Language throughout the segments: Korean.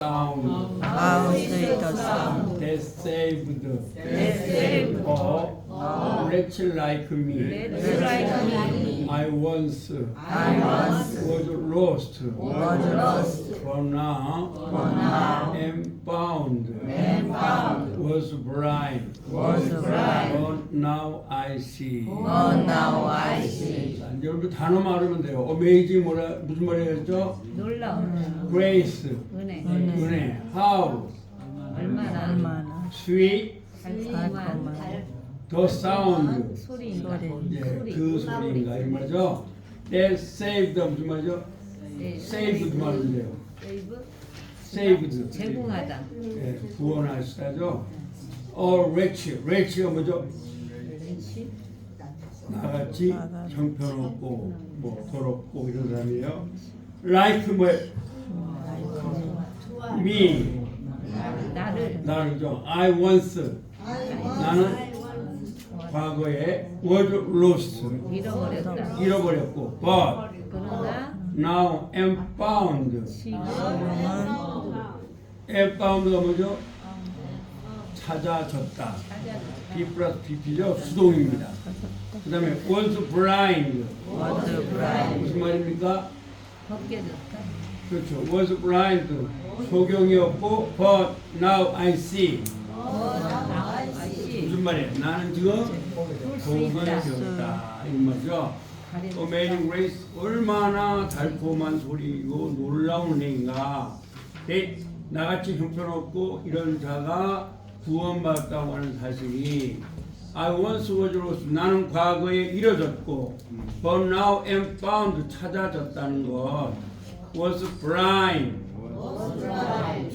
sound the sound that saved all a wretch like me. I once was lost, for now am found, was blind, but now I see. 자, 여러분 단어 말하면 돼요. Amazing 무슨 말이었죠? 놀라운 Grace, 은혜, 은혜. How 얼마나 sweet 달콤한 the sound. 소리인가? 예, 그 소리인가 이 말이죠. That saved 무슨 말이죠? saved 말인데요. 세이브 saved 제공하다. 예, 구원하시다죠. wretch가 뭐죠? 나같이 형편없고 뭐 더럽고 이런 사람이에요. like me 나를죠. I once 나는 과거에 was lost 잃어버렸고 but 그러나 now am found. 지금은 am found가 뭐죠? 찾아졌다. B 플러스 BP죠. 수동입니다. 그 다음에 was blind 무슨 말입니까? 벗겨졌다. 그렇죠. was blind 소경이었고 but now I see. 무슨 말이에요? 나는 지금 복을 배웠다 이 말이죠. Amazing Grace 얼마나 달콤한 소리이고 놀라운 은혜인가. 나같이 형편없고 이런 자가 구원받았다고 하는 사실이 I once was lost 나는 과거에 잃어졌고 but now am found 찾아졌다는 것 was blind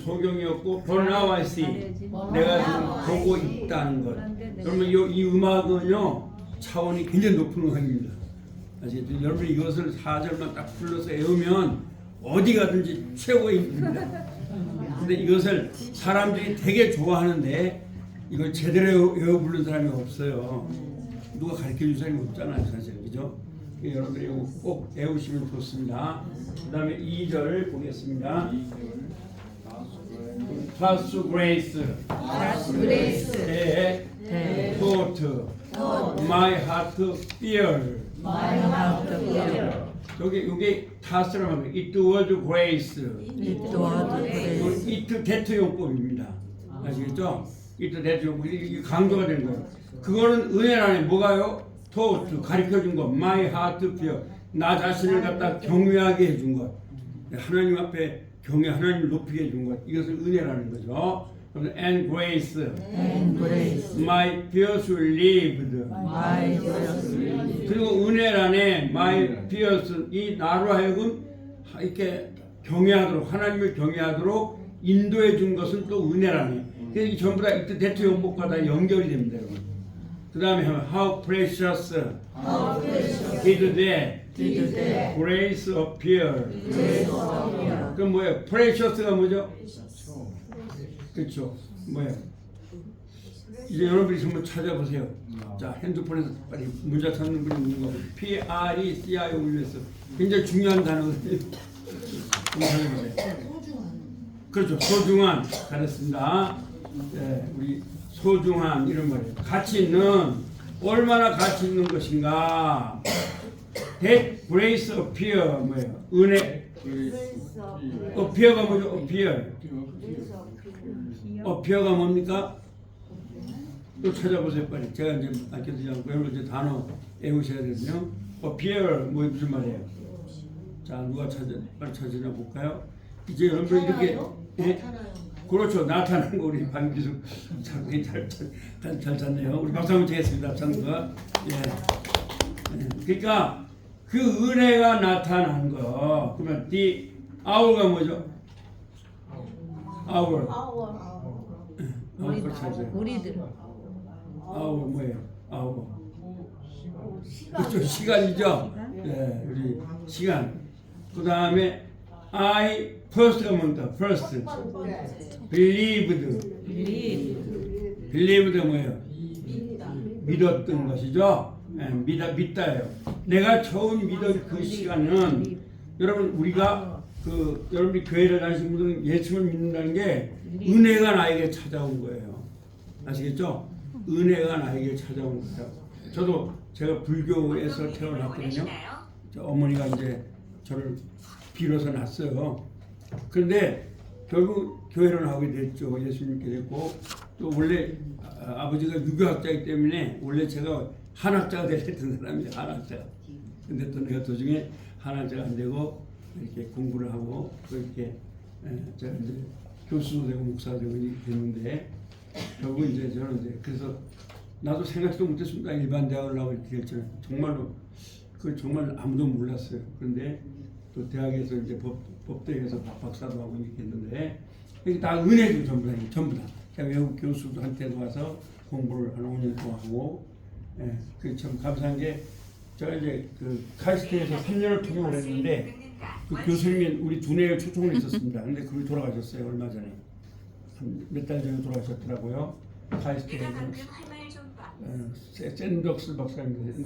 소경이었고 but now I see 내가 지금 보고 있다는 것. 여러분 이 음악은요 차원이 굉장히 높은 음악입니다. 아시겠죠? 여러분 이것을 4절만 딱 불러서 외우면 어디 가든지 최고의 힘입니다. 근데 이것을 사람들이 되게 좋아하는데 이걸 제대로 외워 부르는 사람이 없어요. 누가 가르쳐 줄 사람이 없잖아요, 사실. 그죠? 여러분들이 이거 꼭 외우시면 좋습니다. 그 다음에 2절 보겠습니다. Pass grace, thought, my heart fear. 여기 타스라고 합니다. It was grace. it that 용법입니다. 아시겠죠? it that 용법 이게 강조가 되는 거예요. 그거는 은혜라네. 뭐가요? taught 가르쳐 준 것. My heart fear 나 자신을 갖다 경외하게 해준 것. 하나님 앞에 경외 하나님을 높이게 해준 것. 이것을 은혜라는 거죠. And grace, my fears relieved. 그리고 은혜란에 my fears 이 나로 하여금 이렇게 경외하도록 하나님을 경외하도록 인도해 준 것은 또 은혜라네. 이 전부 다 이때 대투 용법과 다 연결이 됩니다, 여러분. 그 다음에 how precious did that grace appear. 그럼 뭐예요? precious가 뭐죠? 그렇죠. 뭐예요? 이제 여러분이 한번 찾아보세요. 자, 핸드폰에서 빨리 문자 찾는 분이 있는 거. PRECIO 올려서 굉장히 중요한 단어거든요. 그렇죠. 소중한 잘했습니다. 네, 우리 소중한 이런 말이에요. 가치 있는 얼마나 가치 있는 것인가. That grace appear 뭐예요? 은혜. appear가 뭐죠? appear가 뭡니까? 또 찾아보세요 빨리. 제가 이제 아껴두지 않고 여러분 이제 단어 외우셔야 되거든요. appear 뭐 무슨 말이에요? 자 누가 빨리 찾으나 볼까요? 이제 여러분 이렇게 예? 그렇죠. 나타나는 거 우리 방기숙 잘 찾네요. 우리 박수 한번 치겠습니다. 참가. 예. 그러니까 그 은혜가 나타난 거. 그러면 the hour가 뭐죠? hour. 우리들 hour 뭐예요? hour. 그렇죠. 시간이죠. 예, 우리 시간. 그 다음에 I first가 뭔가? first. believed. believed 뭐예요? 믿었던 것이죠. 예, 믿다예요. 내가 처음 믿은 그 시간은 여러분 우리가 여러분이 교회를 다니시는 분들은 예수를 믿는다는 게 은혜가 나에게 찾아온 거예요. 아시겠죠? 은혜가 나에게 찾아온 거예요. 저도 제가 불교에서 태어났거든요. 어머니가 이제 저를 빌어서 낳았어요. 그런데 결국 교회를 나오게 됐죠. 예수 믿게 됐고 또 원래 아버지가 유교학자이기 때문에 원래 제가 한학자가 되랬던 사람이에요. 한학자. 근데 또 내가 도중에 한학자가 안 되고 이렇게 공부를 하고 또 이렇게 제가 이제 교수도 되고 목사도 되고 이렇게 됐는데 결국 이제 저는 이제 그래서 나도 생각도 못했습니다. 일반 대학을 나오고 이렇게 됐잖아요. 정말로 그 정말 아무도 몰랐어요. 그런데 또 대학에서 이제 법대에서 박사도 하고 이렇게 했는데 이게 다 은혜죠. 전부 다. 제가 외국 교수한테도 와서 공부를 한 5년 동안 하고 그 참 감사한 게 제가 이제 그 카이스트에서 3년을 통역을 했는데 그 교수님이 우리 두뇌를 초청을 했었습니다. 근데 그분이 돌아가셨어요. 얼마 전에 몇 달 전에 돌아가셨더라고요. 카이스트에서 샌덕스 박사님인데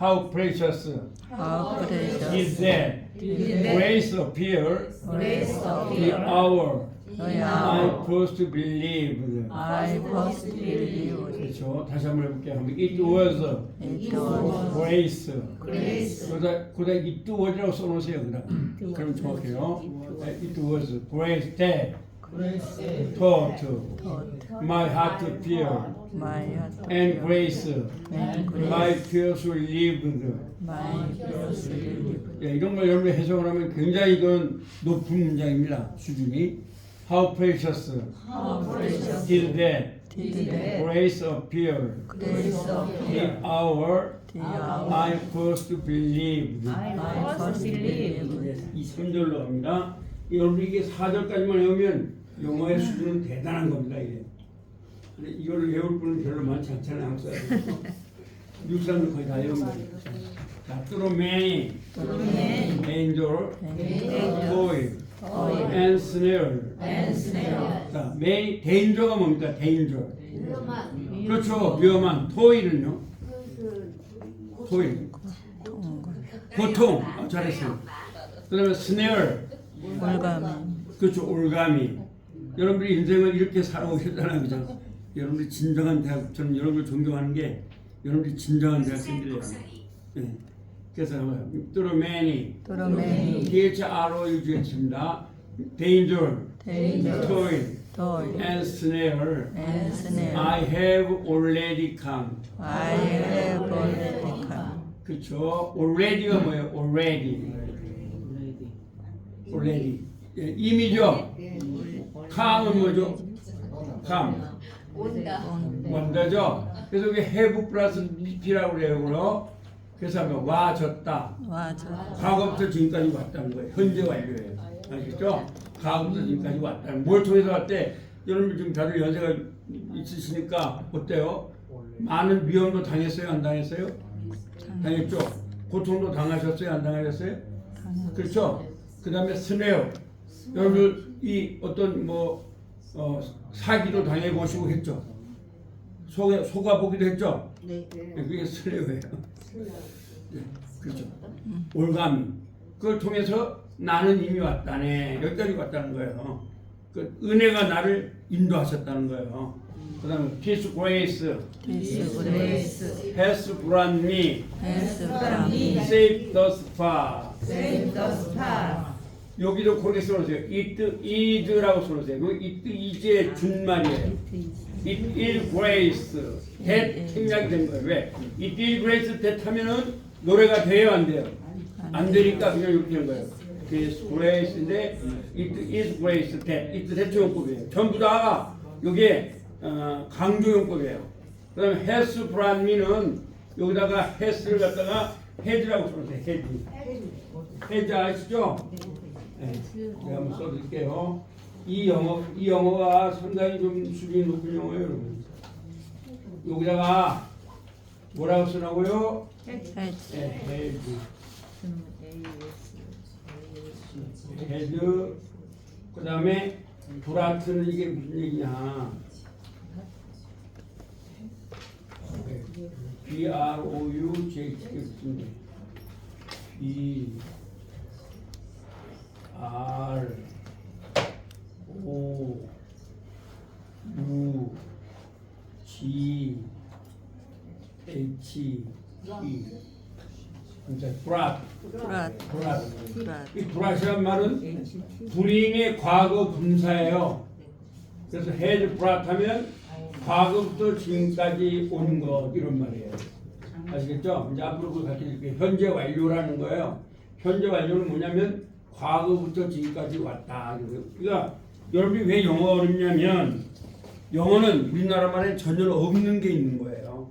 How precious is that grace appear the hour I first believed. 그렇죠. 다시 한번 해볼게요. It was grace. 그다 it was라고 써놓으세요. 그럼 정확해요. It was grace that taught my heart to fear and grace my fears lived. 이런 걸 여러분이 해석을 하면 굉장히 이건 높은 문장입니다. 수준이. How precious did that grace appear the hour I first believed. 이 3절로 합니다. 여러분 이게 4절까지만 외우면 영어의 수준은 대단한 겁니다. 이게. 근데 이걸 외울 분은 별로 많지 않잖아요. 한국 사람들. 미국 사람들 거의 다 외웁니다. 자, through many danger, toil, and snare. 자, many danger가 뭡니까? danger. 그렇죠. 위험한. toil은요? toil. 고통. 잘했어요. 그다음에 snare. 그렇죠. 올가미. 여러분들이 인생을 이렇게 살아오셨잖아요. 그죠? 여러분들이 진정한 대학, 저는 여러분을 존경하는 게 여러분들이 진정한 대학생들이에요. 네. 그래서 through many, THROUGH입니다. danger, toil, and snare, I have already come. 그렇죠. already가 뭐예요? already. 예, 이미죠. come은 뭐죠? come. 원다죠. 그래서 이게 have 플러스 BP라고 그래요. 그래서 하면 와졌다. 과거부터 지금까지 왔다는 거예요. 현재 완료예요. 아시겠죠? 과거부터 지금까지 왔다는. 뭘 통해서 왔대? 여러분 지금 다들 연세가 있으시니까 어때요? 많은 위험도 당했어요? 안 당했어요? 당했죠? 고통도 당하셨어요? 안 당하셨어요? 그렇죠? 그 다음에 스네어. 여러분 이 어떤 사기도 당해보시고 했죠? 속아보기도 했죠? 네. 그게 스네어예요. 네, 그렇죠. 올가미. 그걸 통해서 나는 이미 왔다네. 여기까지 왔다는 거예요. 그 은혜가 나를 인도하셨다는 거예요. 그 다음에 His grace has brought me safe thus far. 여기도 그렇게 써놓으세요. It is라고 써놓으세요. It is의 준말이에요. It is grace that 생략이 된 거예요. 왜? It is grace that 하면은 노래가 돼요, 안 돼요? 안 되니까 그냥 이렇게 한 거예요. It grace인데 It is grace that. It 대표용법이에요. 전부 다 여기에 강조용법이에요. 그 다음에 has brought me는 여기다가 has를 갖다가 has라고 써놓으세요. has 아시죠? 네, 제가 한번 써드릴게요. 이 영어가 상당히 좀 수준이 높은 영어예요, 여러분. 여기다가 뭐라고 쓰라고요? 헤드. 그 다음에 브라트는 이게 무슨 얘기냐? BROUGH B R O U G H E 그러니까 brought. 이 brough이란 말은 bring의 과거 분사예요. 그래서 had brought 하면 과거부터 지금까지 온 것 이런 말이에요. 아시겠죠? 이제 앞으로 그걸 가르쳐줄게요. 현재 완료라는 거예요. 현재 완료는 뭐냐면 과거부터 지금까지 왔다. 그러니까 여러분이 왜 영어가 어렵냐면 영어는 우리나라 말에 전혀 없는 게 있는 거예요.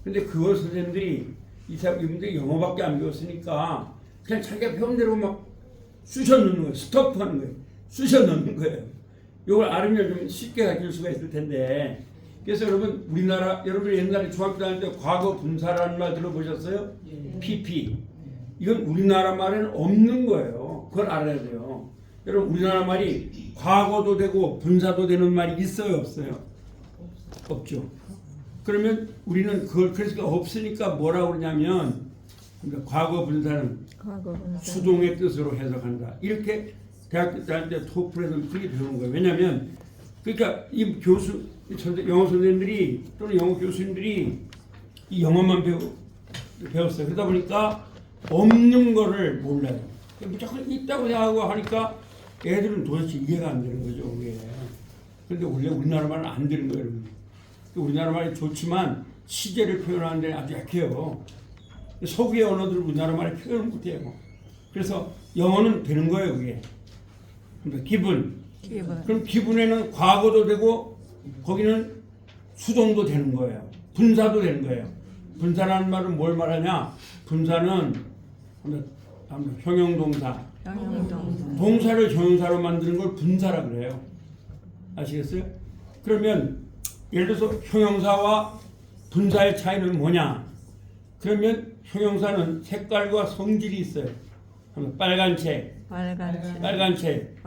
근데 그걸 선생님들이 이분들이 영어밖에 안 배웠으니까 그냥 자기가 배운 대로 막 쑤셔 넣는 거예요. 스토프하는 거예요. 쑤셔 넣는 거예요. 이걸 알으면 좀 쉽게 가르칠 수가 있을 텐데 그래서 여러분 여러분 옛날에 중학교 다닐 때 과거 분사라는 말 들어보셨어요? PP. 이건 우리나라 말에는 없는 거예요. 그걸 알아야 돼요. 여러분 우리나라 말이 과거도 되고 분사도 되는 말이 있어요, 없어요? 없죠. 그러면 우리는 그걸 그래서 없으니까 뭐라고 그러냐면 그러니까 과거 분사는 수동의 뜻으로 해석한다. 이렇게 대학교 다닐 때 토플에서 그렇게 배우는 거예요. 왜냐하면 그러니까 이 영어 선생님들이 또는 영어 교수님들이 이 영어만 배웠어요. 그러다 보니까 없는 거를 몰라요. 무조건 있다고 생각하고 하니까 애들은 도대체 이해가 안 되는 거죠. 그게. 그런데 원래 우리나라 말은 안 되는 거예요. 우리나라 말이 좋지만 시제를 표현하는 데 아주 약해요. 서구의 언어들 우리나라 말에 표현을 못해요. 그래서 영어는 되는 거예요. 그게. 그러니까 기분. 그럼 기분에는 과거도 되고 거기는 수동도 되는 거예요. 분사도 되는 거예요. 분사라는 말은 뭘 말하냐? 분사는 형용동사. 동사를 형용사로 만드는 걸 분사라 그래요. 아시겠어요? 그러면 예를 들어서 형용사와 분사의 차이는 뭐냐? 그러면 형용사는 색깔과 성질이 있어요. 빨간 책.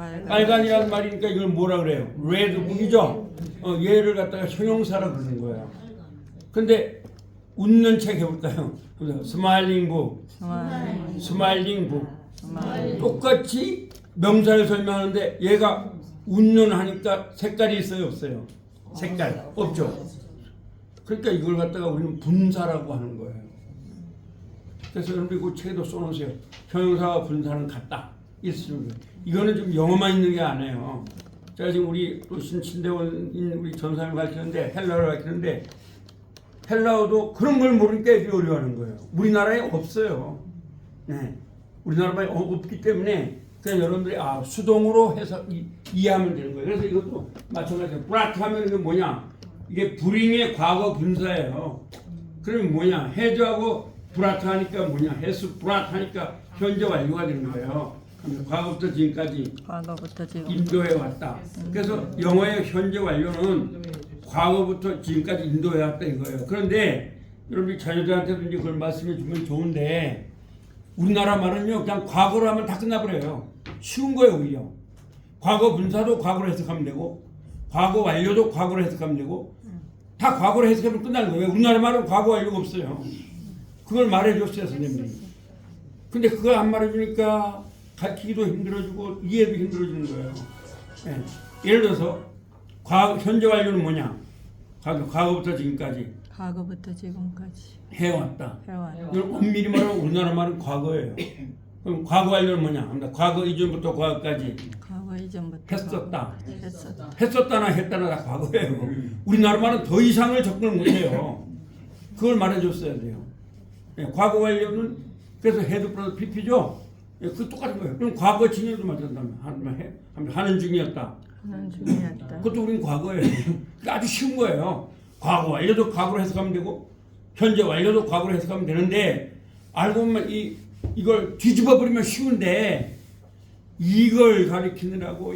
빨간이라는 말이니까 이걸 뭐라 그래요? red 북이죠? 얘를 갖다가 형용사라 그러는 거예요. 근데 웃는 책 해볼까요? 스마일링 북. 똑같이 명사를 설명하는데 얘가 웃는 하니까 색깔이 있어요, 없어요? 색깔 없죠. 그러니까 이걸 갖다가 우리는 분사라고 하는 거예요. 그래서 여러분들 그 책에도 써놓으세요. 형용사와 분사는 같다. 이거는 좀 영어만 있는 게 아니에요. 제가 지금 우리 또 신대원인 우리 전사님을 가르치는데 헬라어를 가르치는데 헬라어도 그런 걸 모르니까 애들이 어려워하는 거예요. 우리나라에 없어요. 네. 우리나라 말에 없기 때문에 그냥 여러분들이 수동으로 해서 이해하면 되는 거예요. 그래서 이것도 마찬가지예요. brought 하면 이게 뭐냐? 이게 bring의 과거 분사예요. 그러면 뭐냐? has하고 brought 하니까 뭐냐? has brought 하니까 현재 완료가 되는 거예요. 과거부터 지금까지 인도해 왔다. 그래서 영어의 현재 완료는 과거부터 지금까지 인도해 왔다 이거예요. 그런데 여러분이 자녀들한테도 이제 그걸 말씀해 주면 좋은데 우리나라 말은요 그냥 과거로 하면 다 끝나버려요. 쉬운 거예요 오히려. 과거 분사도 과거로 해석하면 되고 과거 완료도 과거로 해석하면 되고 다 과거로 해석하면 끝나는 거예요. 우리나라 말은 과거 완료가 없어요. 그걸 말해줬어요 선생님이. 근데 그걸 안 말해주니까 가르치기도 힘들어지고 이해도 힘들어지는 거예요. 네. 예를 들어서 현재 완료는 뭐냐? 과거부터 지금까지 해왔다. 이걸 엄밀히 말하면 우리나라 말은 과거예요. 그럼 과거 완료는 뭐냐? 과거 이전부터 과거까지 했었다나 했다나 다 과거예요. 우리나라 말은 더 이상을 접근을 못해요. 그걸 말해줬어야 돼요. 네. 과거 완료는 그래서 헤드 플러스 PP죠? 예, 그 똑같은 거예요. 그럼 과거 진행도 맞았다면 하는 중이었다. 그것도 우리는 과거예요. 아주 쉬운 거예요. 과거 완료도 과거로 해석하면 되고 현재 완료도 과거로 해석하면 되는데 알고 보면 이걸 뒤집어 버리면 쉬운데 이걸 가르치느라고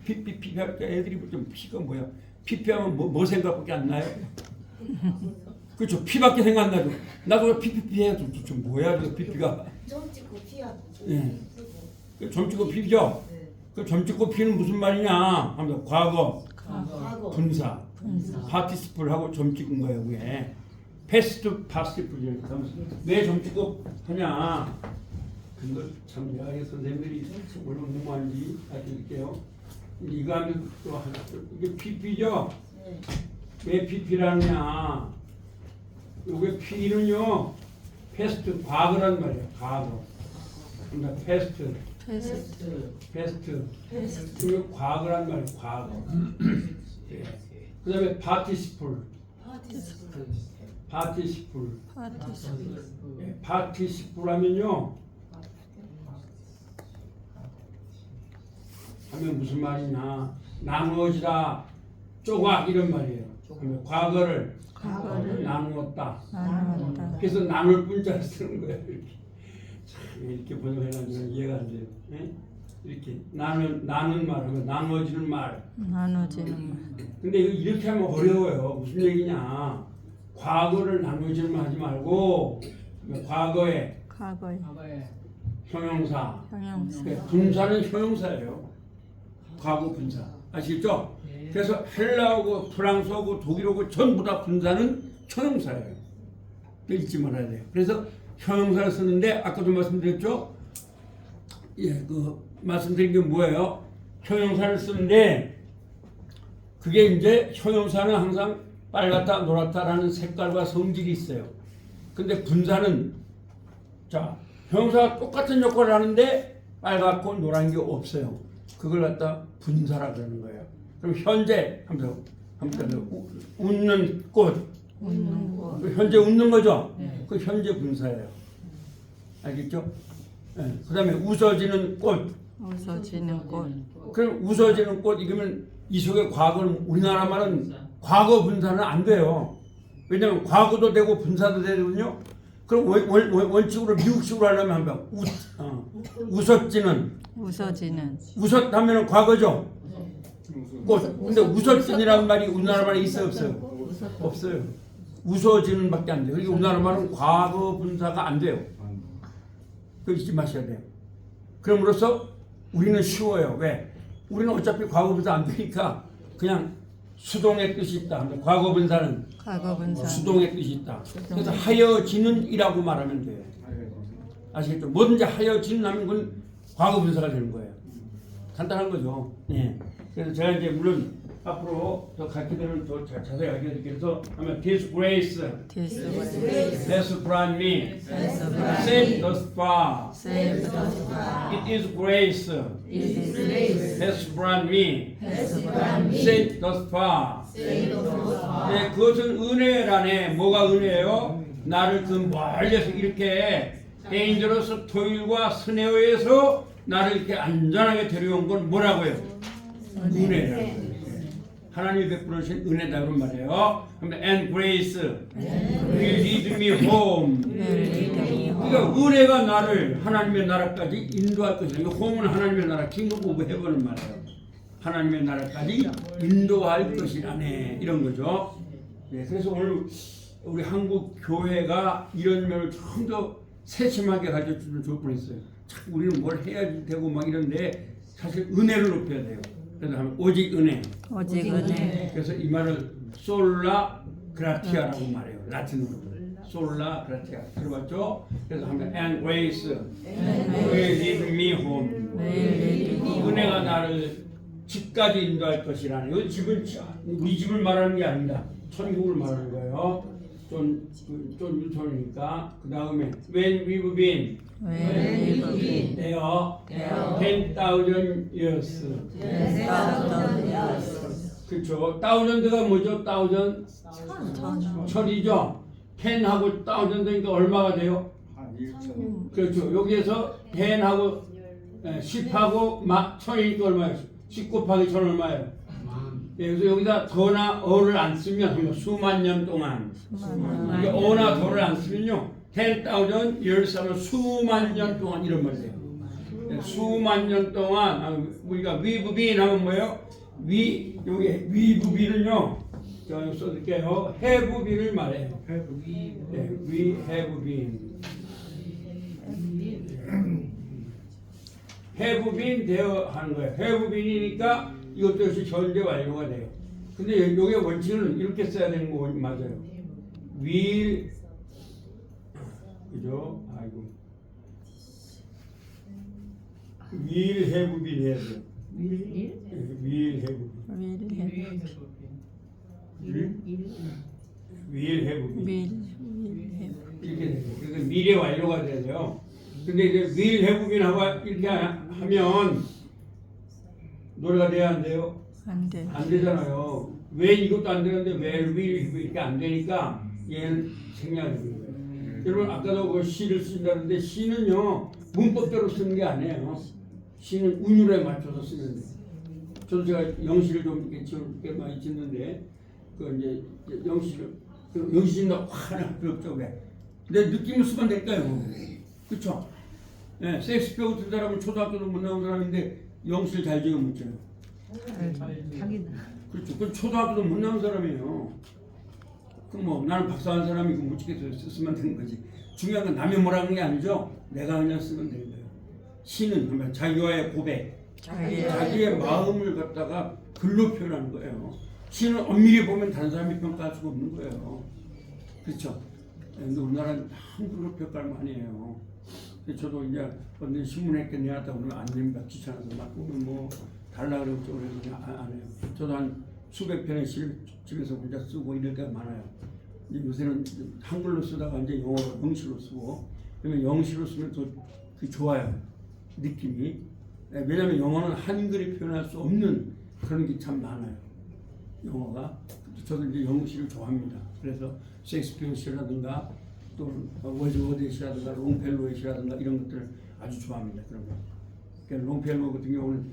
PPP 할까 애들이 좀 P가 뭐야? PP하면 뭐 생각밖에 안 나요? 그렇죠. P밖에 생각 안 나죠. 나도 PPP 해도 좀 뭐야 저 PP가? 점 찍고 피하고. 예. 점 찍고 피죠. 그 점 찍고 피는 무슨 말이냐? 하면 과거. 분사. 파티시플하고 점 찍은 거예요. 왜? 패스트 파티시플. 왜 점 찍고 하냐? 근데 참 내가 선생님들이 물론 무모한지 알려드릴게요. 이거 하면 또 하나 이게 PP죠? 왜 PP라느냐? 요게 P는요 패스트 과거란 말이에요. 과거. 그러니까 패스트. 이게 과거란 말이에요. 과거. 예. 그다음에 파티시플. 예, 파티시플 하면요. 하면 무슨 말이냐? 나누어지다, 조각 이런 말이에요. 그러면 과거를 나누었다. 그래서 나눌 분자를 쓰는 거예요. 이렇게 번역해가지고 이해가 안 돼요. 예? 이렇게 나눈 말하면 나누어지는 말. 근데 이렇게 하면 어려워요. 무슨 얘기냐? 과거를 나누어지는 말 하지 말고 과거에 형용사. 분사는 형용사예요. 과거 분사. 아시겠죠? 그래서 헬라어고 프랑스어고 독일어고 전부 다 분사는 형용사예요. 잊지 말아야 돼요. 그래서 형용사를 쓰는데 아까도 말씀드렸죠? 예, 그 말씀드린 게 뭐예요? 형용사를 쓰는데 그게 이제 형용사는 항상 빨갛다 노랗다라는 색깔과 성질이 있어요. 근데 분사는 자 형용사가 똑같은 역할을 하는데 빨갛고 노란 게 없어요. 그걸 갖다 분사라 그러는 거예요. 그럼 현재 하면서 웃는 꽃. 현재 웃는 거죠? 그 현재 분사예요. 알겠죠? 네. 그 다음에 웃어지는 꽃. 그럼 웃어지는 꽃 이거면 이 속에 과거는 우리나라 말은 과거 분사는 안 돼요. 왜냐면 과거도 되고 분사도 되거든요. 그럼 원칙으로 미국식으로 하려면 한번 웃었지는 웃었다면 과거죠. 꽃. 근데 웃었지니라는 말이 우리나라 말에 있어요 없어요? 없어요. 웃어지는 밖에 안 돼요. 그러니까 우리나라 말은 과거 분사가 안 돼요. 그거 잊지 마셔야 돼요. 그럼으로써 우리는 쉬워요. 왜? 우리는 어차피 과거 분사 안 되니까 그냥 수동의 뜻이 있다. 과거 분사는 수동의 뜻이 있다. 그래서 하여지는 이라고 말하면 돼요. 아시겠죠? 뭐든지 하여지는 하면 그건 과거 분사가 되는 거예요. 간단한 거죠. 예. 그래서 제가 이제 물론 앞으로 더 가르치게 되면 더 자세히 알려드릴게요. 그래서 하면 This grace has brought me safe thus far. It is grace has brought me safe thus far. 네, 그것은 은혜라네. 뭐가 은혜예요? 나를 그 멀리서 이렇게 에인저러스 토일과 스네어에서 나를 이렇게 안전하게 데려온 건 뭐라고요? 은혜라고. 하나님이 베풀으신 은혜다 그런 말이에요. And grace will lead me home. 그러니까 은혜가 나를 하나님의 나라까지 인도할 것이다. home은 하나님의 나라, kingdom of heaven을 말해요. 하나님의 나라까지 인도할 것이라네. 이런 거죠. 네, 그래서 오늘 우리 한국 교회가 이런 면을 좀 더 세심하게 가르쳐주면 좋을 뻔했어요. 자꾸 우리는 뭘 해야 되고 막 이런데 사실 은혜를 높여야 돼요. 그래서 하면 오직 은혜. 그래서 이 말을 솔라 그라티아라고 말해요. 라틴어로. 솔라 그라티아. 들어봤죠? 그래서 하면 and grace will lead me home. 은혜가 나를 집까지 인도할 것이라는. 이 집은 우리 집을 말하는 게 아닙니다. 천국을 말하는 거예요. 좀 유턴이니까. 그 다음에 when we've been there 10,000 years. 그렇죠. thousand가 뭐죠? thousand 천이죠. 10하고 thousand이니까 얼마가 돼요? 그렇죠. 여기에서 10하고 10하고 1000이니까 얼마예요? 10 곱하기 1000 얼마예요? 그래서 여기다 더나 어를 안 쓰면 수만 년 동안 어나 더를 안 쓰면요 10,000 years 하면 수만 년 동안 이런 말이에요. 수만 년 동안 우리가 we've been 하면 뭐예요? 여기 we've been은요 저 여기 써드릴게요. have been을 말해요. 네, we have been have been 되어 하는 거예요. have been이니까 이것도 역시 전제 완료가 돼요. 근데 여기 원칙은 이렇게 써야 되는 거 맞아요. will 그죠? 아이고 will have been had. 일? will have will have been. 이렇게 돼요. 그러니까 미래 완료가 되죠. 근데 이제 will have been 하고 이렇게 하면 노래가 돼야 안 돼요? 안돼. 안 되잖아요. 왜 이것도 안 되는데 왜 will 이렇게 안 되니까 얘는 생략이 되는 거예요. 여러분 아까도 그 시를 쓴다는데 시는요 문법대로 쓰는 게 아니에요. 시는 운율에 맞춰서 쓰는 데. 저도 제가 영시를 좀 이렇게 꽤 많이 짓는데 그 이제 영시를 영시는 화나 필요 없죠 왜? 근데 느낌을 쓰면 될까요? 그렇죠? 네, 셰익스피어 같은 사람은 초등학교도 못 나온 사람인데 영시를 잘 지어 묻잖아요. 자기는 그렇죠. 그 초등학교도 못 나온 사람이에요. 그럼 뭐 나는 박사한 사람이 그 묻히게 쓰면 되는 거지. 중요한 건 남이 뭐라는 게 아니죠. 내가 그냥 쓰면 되는 거예요. 시는 자기와의 고백, 자기의 마음을 갖다가 글로 표현하는 거예요. 시는 엄밀히 보면 다른 사람이 평가할 수가 없는 거예요. 그렇죠. 근데 우리나라는 한글로 평가를 많이 해요. 그래서 저도 이제 어떤 신문에 내놨다 그러면 안 됩니다. 귀찮아서 막 보면 뭐 달라 그러고 그래서 그냥 안 해요. 저도 한 수백 편의 시를 집에서 혼자 쓰고 이럴 때가 많아요. 이제 요새는 한글로 쓰다가 이제 영어로 영시로 쓰고 그러면 영시로 쓰면 더 좋아요. 느낌이. 왜냐하면 영어는 한글이 표현할 수 없는 그런 게 참 많아요. 영어가. 저도 이제 영시를 좋아합니다. 그래서 셰익스피어 시라든가 또 워즈워드 시라든가 롱펠로의 시라든가 이런 것들을 아주 좋아합니다. 그런 거. 그러니까 롱펠로 같은 경우는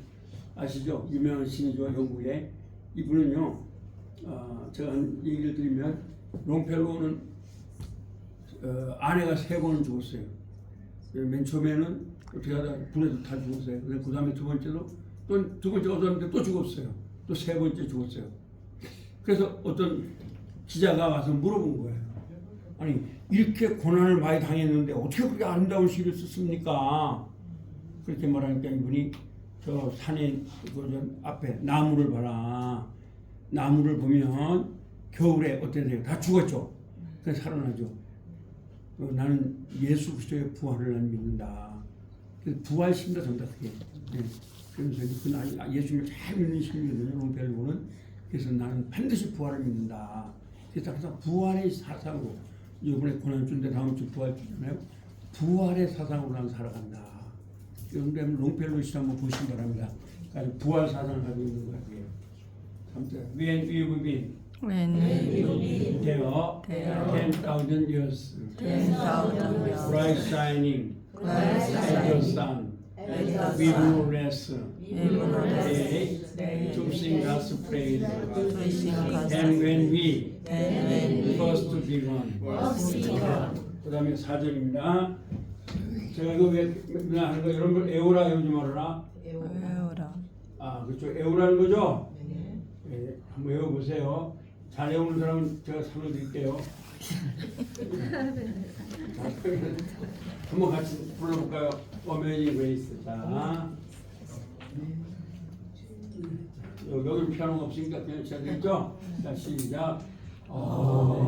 아시죠? 유명한 시인이죠. 영국에. 이분은요. 제가 한 얘기를 드리면 롱펠로는 아내가 3번을 죽었어요. 맨 처음에는 어떻게 하다 불에도 다 죽었어요. 그 다음에 두 번째도 또 두 번째 얻었는데 또 죽었어요. 또 3번째 죽었어요. 그래서 어떤 기자가 와서 물어본 거예요. 아니 이렇게 고난을 많이 당했는데 어떻게 그렇게 아름다운 시를 썼습니까? 그렇게 말하니까 이분이 저 산에 그 앞에 나무를 봐라. 나무를 보면 겨울에 어떻게 돼요? 다 죽었죠. 그래서 살아나죠. 나는 예수 그리스도의 부활을 난 믿는다. 그래서 부활심다 전다 그게. 네. 그러면서 그 예수님을 잘 믿는 신이거든요. 롱펠로는. 그래서 나는 반드시 부활을 믿는다. 그래서 항상 부활의 사상으로 이번에 고난 주인데 다음 주 부활 주잖아요. 부활의 사상으로 난 살아간다. 그런데 롱펠로 시 한번 보시기 바랍니다. 아주 부활 사상을 가지고 있는 것 같아요. When we will be there 10,000 years bright shining as the sun we will rest day to sing God's praise and when we first begun 그 다음에 4절입니다. 제가 이거 왜 하는 거 이런 걸 에오라 요즘 알아라? 에오라. 아 그렇죠. 에오라는 거죠? 네, 한번 외워보세요. 잘 외우는 사람은 제가 상을 드릴게요. 한번 같이 불러볼까요? Amazing Grace. 자, 여기 피아노가 없으니까 그냥 쳐야 되겠죠? 자, 시작.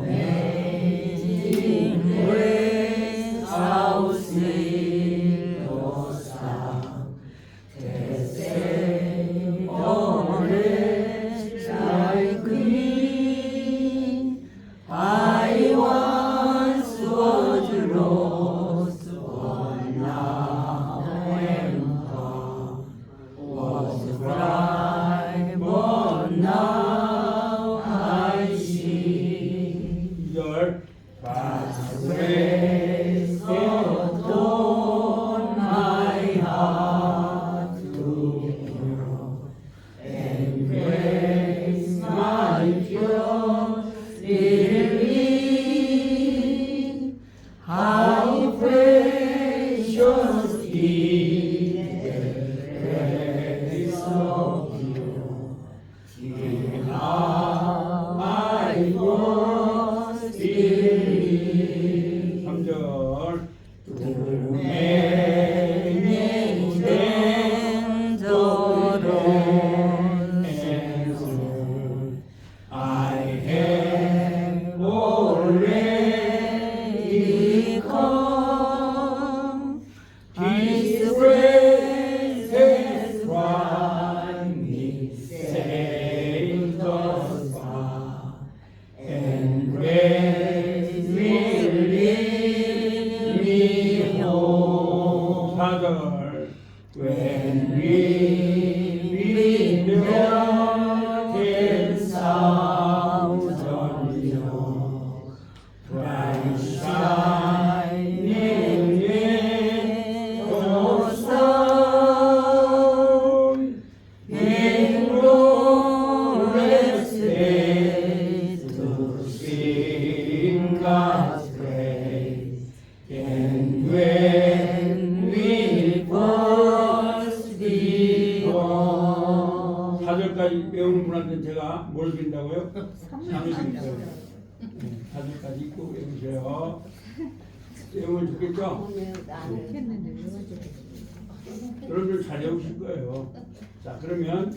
Amazing grace, how sweet the sound that saved a wretch like me. I once was lost, but now am found. Was blind, but now I see. 2절. God's grace adorned my heart to pure, and grace my pure spirit. How precious is the grace of you. 오는 분한테 제가 뭘 드린다고요? 상을 드릴게요. 다들까지 입고 해주세요. 내용을 듣겠죠? 했는데 왜 가지고. 여러분들 잘 외우실 거예요. 자, 그러면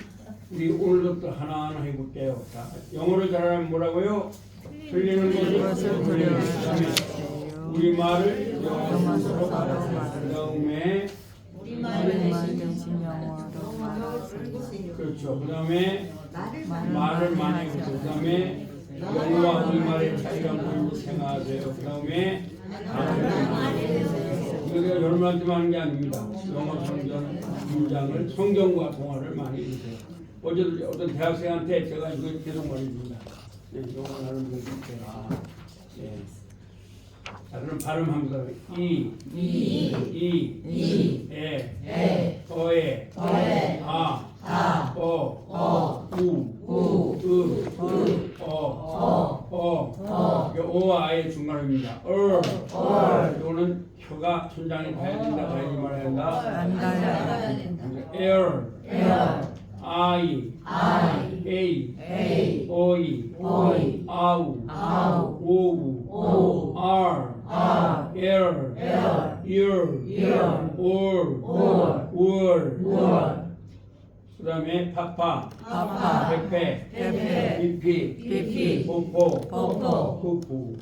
우리 오늘부터 하나하나 해볼게요. 자, 영어를 잘하면 뭐라고요? 틀리는 것을 돌려주시면 우리말을 영어로 말하세요. 그 다음에 그렇죠. 그 다음에 말을 많이 해보세요. 그 다음에 영어와 우리말의 차이가 뭔지 생각하세요. 그 다음에 우리가 여러분한테 하는 게 아닙니다. 영어 성경 문장을 성경과 동화를 많이 읽으세요. 어제도 어떤 대학생한테 제가 이거 계속 말해줍니다. 네, 영어 하는 분들 제가. 네. 자, 그럼 발음합니다. 어에, 오와 아의 중간입니다. 이거는 혀가 천장에 닿아야 된다, 닿지 말아야 된다. air, a, 오이, 아우, 오우, air, ear, 올, 그 다음에 파파, 페페, 피피, 포포, 푸푸.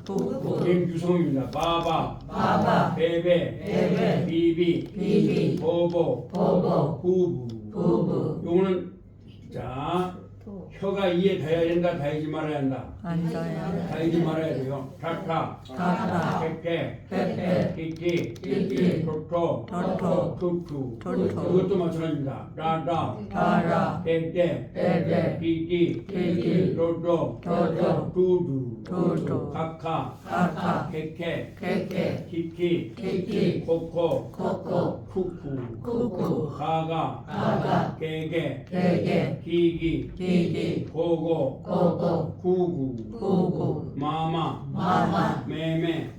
얘는 유성입니다. 바바, 베베, 비비, 보보, 부부. 요거는 자 혀가 이에 닿아야 된다, 닿지 말아야 한다. 닿지 말아야 돼요. 타타, 페페, 피티, 토토, 투투. 이것도 마찬가지입니다. 라라, 베베, 피티, 도도, 두두, 카카, 케케, 키키, 코코, 쿠쿠, 가가, 게게, 기기, 고고, 구구, 마마, 메메,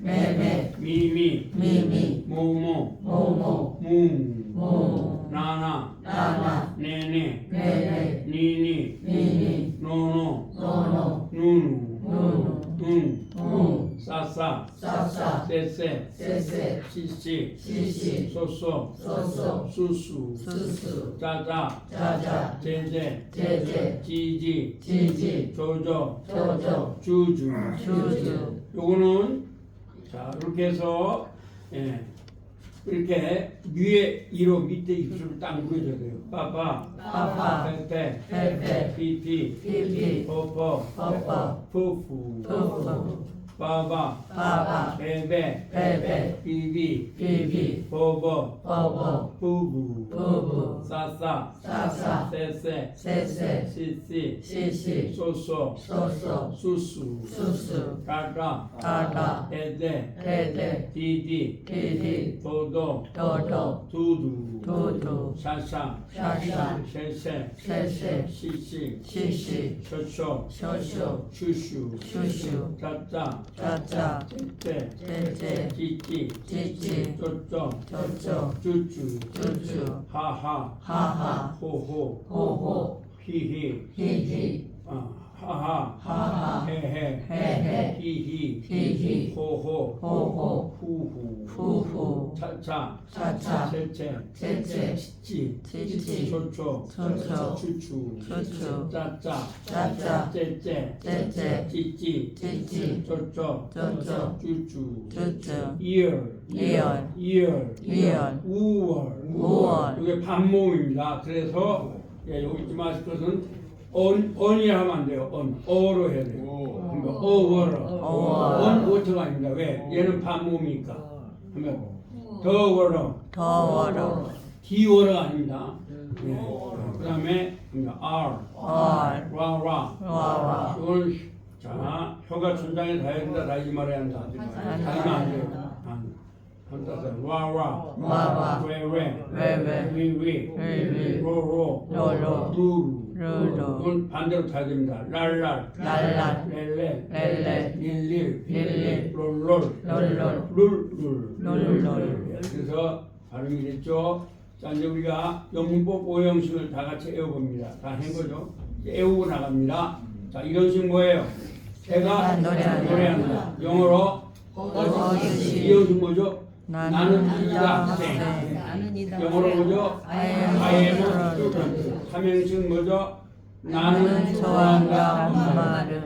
미미, 모모, 뭉, 나나, 네네, 니니, 노노, 누누, 싸싸, 쎄쎄, 시시, 소소, 수수, 짜자, 제제, 지지, 조조, 주주. 요거는 자 이렇게 해서 이렇게 위에 이로 밑에 입술을 딱 물어줘야 돼요. 빠빠, 페페, 피피, 포포, 푸푸, 바바, 베베, 비비, 보보, 부부, 싸싸, 쎄쎄, 시시, 소소, 수수, 따다, 데데, 디디, 도도, 두두, 샤샤, 쎄쎄, 시시, 쇼쇼, 슈슈, 짜짜, 째째, 찌찌, 쪼쪼, 쭈쭈, 하하, 호호, 히히, 하하, 헤헤, 히히, 호호, 후후, 차차, 째째, 찌찌, 쪼쪼, 추추, 짜짜, 째째, 찌찌, 쪼쪼, 쭈쭈, ear, 우월. 이게 반모음입니다. 그래서 여기 잊지 마실 것은 언이 하면 안 돼요. 어로 해야 돼요. 어워러. 오터가 아닙니다. 왜? 얘는 반모음이니까. 그러면 더워러. 디워러가 아닙니다. 그 다음에 R, 라. 이걸 자 혀가 천장에 닿아야 된다, 닿지 말아야 한다. 닿으면 안 돼요. 와, 위, 로, 이건 반대로 닿아야 됩니다. 랄랄, 렐레, 릴릴, 룰. 그래서 발음이 됐죠. 자, 이제 우리가 영문법 5형식을 다 같이 외워봅니다. 다 한 거죠. 애우고 나갑니다. 자, 이런 식 뭐예요? 새가 노래한다. 노래한다. 영어로 거짓이 이것은 뭐죠? 나는 나는 이다. 학생. 나는 이다. 영어로 뭐죠? I am I am student. 삼형식 뭐죠? 나는 나는 좋아한다. 좋아한다 엄마를.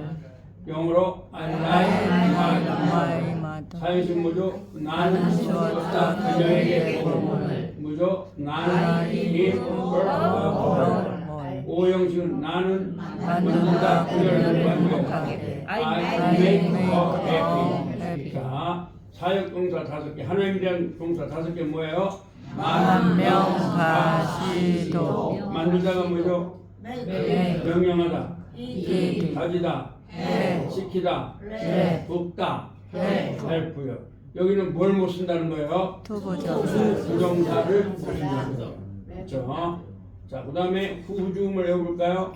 영어로 I I like like my my mother. 사형식 뭐죠? 나는 나는 좋았다. 좋았다. 그녀에게 그녀에게 복음을 뭐죠? 나는 나는 give her 오형식은 나는 만든다. 그녀를 만족하게 I make her happy. 자, 사역동사 5개, 하나님에 대한 동사 5개 뭐예요? 만명하시도 만들다가 뭐죠? 명령하다, 이기 가지다, 해 시키다, 해 돕다, 해 헬프요. 여기는 뭘 못 쓴다는 거예요? 투부정 부정사를 못 쓴다는 거예요. 그렇죠? 자, 그 다음에 후주음을 외워볼까요?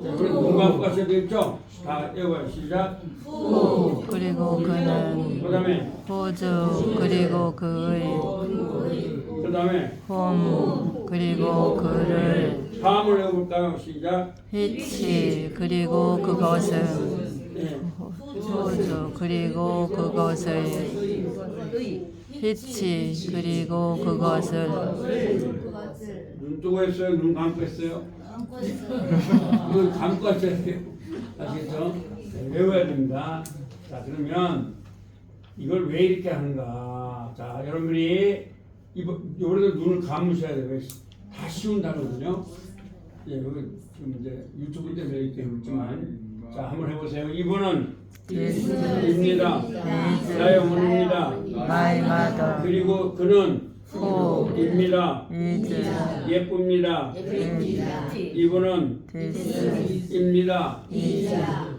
자, 우리 눈 감고 가셔야 되겠죠? 다 외워요. 시작. 그리고 그는 그 다음에 호주 그리고 그의 그 다음에 홈 그리고 그를 다음을 외워볼까요? 시작. 히치 그리고 그것은 네. 호주 그리고 그것을 히치 그리고 그것을 눈 뜨고 했어요? 눈 감고 했어요? 눈 감고 하셔야 돼요. 아시겠죠? 네, 외워야 됩니다. 자, 그러면 이걸 왜 이렇게 하는가? 자, 여러분들이 요래도 눈을 감으셔야 돼요. 다 쉬운 단어거든요. 예, 여기 지금 이제 유튜브 때문에 이렇게 해봤지만, 자, 한번 해보세요. 이분은 입니다. 나의 어머니입니다. My mother 그리고 그는 who 입니다. is 예쁩니다. 이분은 this 입니다.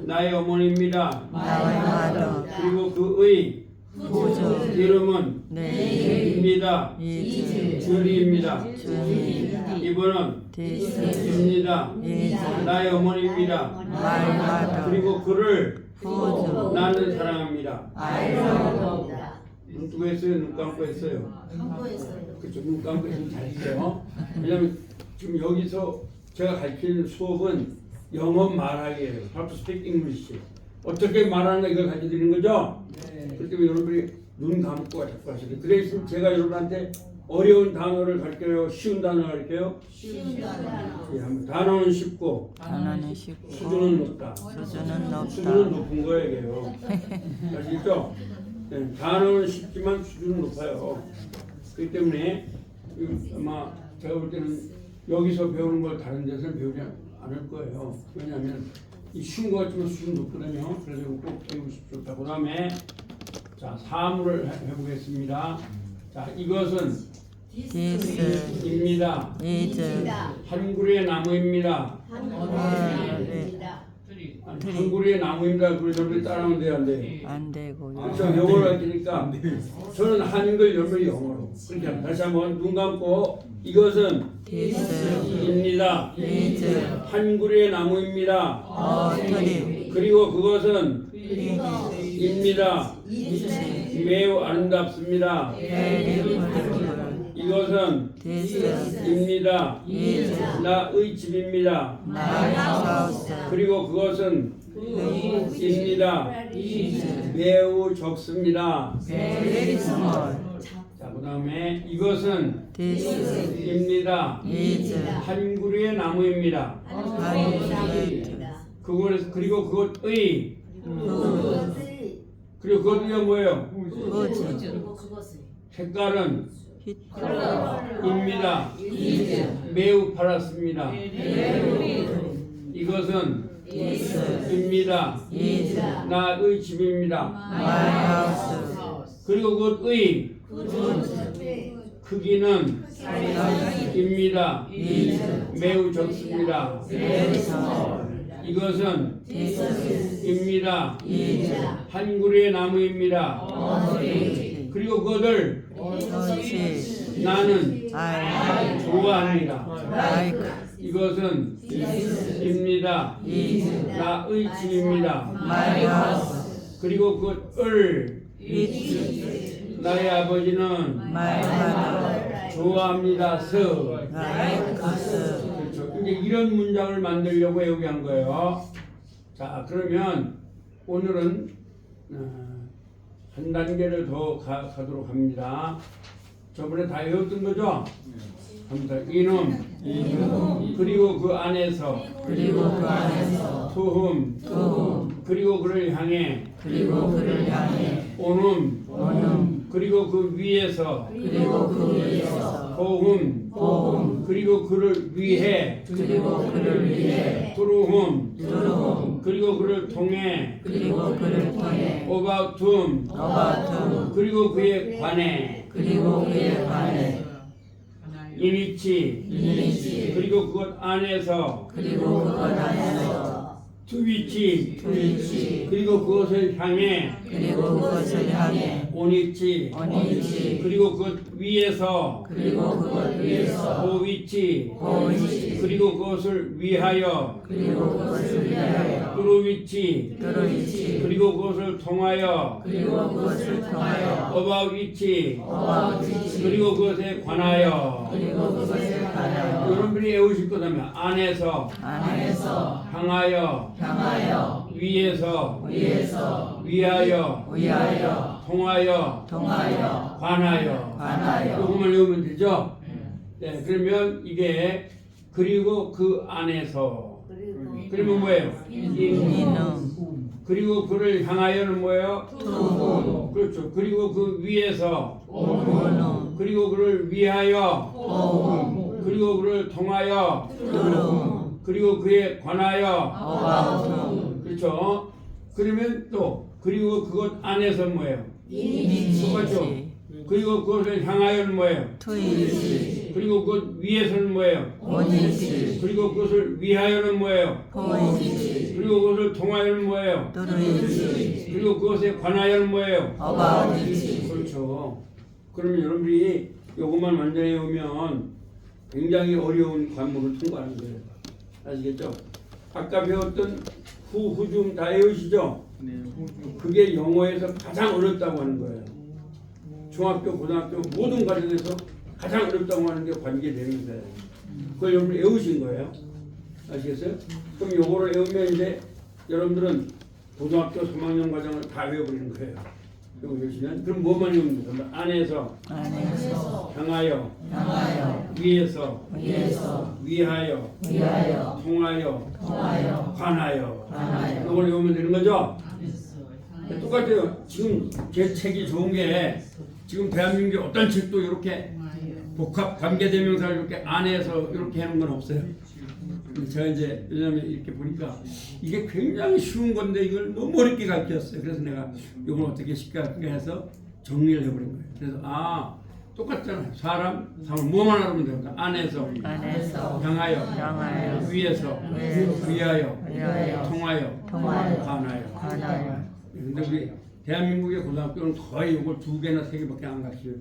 나의 어머니입니다. my mother 그리고 그의 호주 이름은 내 입니다. is 주리입니다. 주니 이분은 this 입니다. is 나의 어머니입니다. my mother 그리고 그를 호주 나는 사랑합니다. I love 눈 뜨고 했어요? 눈 감고 했어요? 그렇죠. 눈 감고 했으면 잘했어요. 왜냐면 지금 여기서 제가 가르치는 수업은 영어 말하기예요. How to speak English. 어떻게 말하는가 이걸 가르쳐드리는 거죠? 그렇기 때문에 여러분들이 눈 감고 자꾸 하셔야 돼요. 그래서 제가 여러분한테 어려운 단어를 가르쳐요? 쉬운 단어를 가르쳐요? 예, 한번 단어는 쉽고 단어는 쉽고 수준은 높다. 수준은 수준은 높다 높은 거예요. 아시겠죠? 네, 단어는 쉽지만 수준은 높아요. 그렇기 때문에 아마 제가 볼 때는 여기서 배우는 걸 다른 데서는 배우지 않을 거예요. 왜냐하면 이 쉬운 거 같지만 수준 높거든요. 그래서 꼭 배우십시오. 자, 그 다음에 자, 사물을 해보겠습니다. 자, 이것은 this 입니다. is 한 그루의 나무입니다. 한 그루의 나무입니다. 그래서 여러분이 따라하면 돼요, 안 돼요? 안 되고요 그렇죠. 영어로 하니까 저는 한글 여러분이 영어로 그렇게 합니다. 다시 한번 눈 감고 이것은 this 입니다. is 한 그루의 나무입니다. tree 그리고 그것은 입니다. 매우 아름답습니다. very beautiful 이것은 this 입니다. is 나의 집입니다. my house 그리고 그것은 입니다. 매우 적습니다. very small 자, 그 다음에 이것은 this 입니다. is 한 그루의 나무입니다. 그것에서 그리고 그것의 그리고 그것이 뭐예요? 색깔은 입니다. 매우 파랗습니다. 이것은 입니다. 나의 집입니다. my house 그리고 그것의 크기는 입니다. 매우 적습니다. very small 이것은 this 입니다. is 한 그루의 나무입니다. tree 그리고 그것을 그것이 나는 I 좋아합니다. like 이것은 입니다. is 나의 집입니다. my house 그리고 그것을 it 나의 아버지는 my mother 좋아합니다. 서 like us 그렇죠. 이제 이런 문장을 만들려고 외우게 한 거예요. 자, 그러면 오늘은 한 단계를 더 가도록 합니다. 저번에 다 외웠던 거죠? 합니다. 이놈, 그리고 그 안에서, 소흠, 그리고 그를 향해, 오눔, 그리고 그 위에서, 보흠, 그리고 그를 위해, 두루흠, 그리고 그를 통해, 오바툼, 그리고 그에 관해, 이니치, 그리고 그것 안에서, 투위치, 그리고 그것을 향해, 오니치, 그리고 그것 위에서, 보위치, 그리고 그것을 위하여, 뚜루위치, 그리고 그것을 통하여, 어바위치, 그리고 그것에 관하여. 여러분들이 외우실 거다면 안에서, 향하여, 위에서, 위하여, 통하여, 관하여. 이것만 외우면 되죠? 네, 그러면 이게 그리고 그 안에서. 그러면 뭐예요? 그리고 그를 향하여는 뭐예요? 그렇죠. 그리고 그 위에서. 그리고 그를 위하여. 그리고 그를 통하여. 그리고 그에 관하여. 그렇죠. 그러면 또 그리고 그것 안에서 뭐예요? 똑같죠. 그리고 그것을 향하여는 뭐예요? 그리고 그 위에서는 뭐예요? 그리고 그것을 위하여는 뭐예요? 그리고 그것을 통하여는 뭐예요? 그리고 그것에 관하여는 뭐예요? 그렇죠. 그러면 여러분들이 이것만 완전히 외우면 굉장히 어려운 과목을 통과하는 거예요. 아시겠죠? 아까 배웠던 후좀 다 외우시죠? 그게 영어에서 가장 어렵다고 하는 거예요. 중학교, 고등학교 모든 과정에서 가장 어렵다고 하는 게 관계대명사예요. 그걸 여러분 외우신 거예요. 아시겠어요? 그럼 요거를 외우면 이제 여러분들은 고등학교 3학년 과정을 다 외워버리는 거예요. 이거 외우시면 그럼 뭐만 외우면 됩니까? 안에서, 향하여, 위에서, 위하여, 통하여, 관하여. 이걸 외우면 되는 거죠? 똑같아요. 지금 제 책이 좋은 게 지금 대한민국에 어떤 책도 이렇게 복합 관계대명사를 이렇게 안에서 이렇게 하는 건 없어요. 근데 제가 이제 왜냐면 이렇게 보니까 이게 굉장히 쉬운 건데 이걸 너무 어렵게 가르쳤어요. 그래서 내가 이걸 어떻게 쉽게 해서 정리를 해버린 거예요. 그래서 똑같잖아요. 사람 뭐만 하면 됩니까? 안에서, 향하여, 위에서, 위하여, 통하여, 관하여. 근데 우리 대한민국의 고등학교는 거의 이걸 2개나 3개밖에 안 가르쳐요.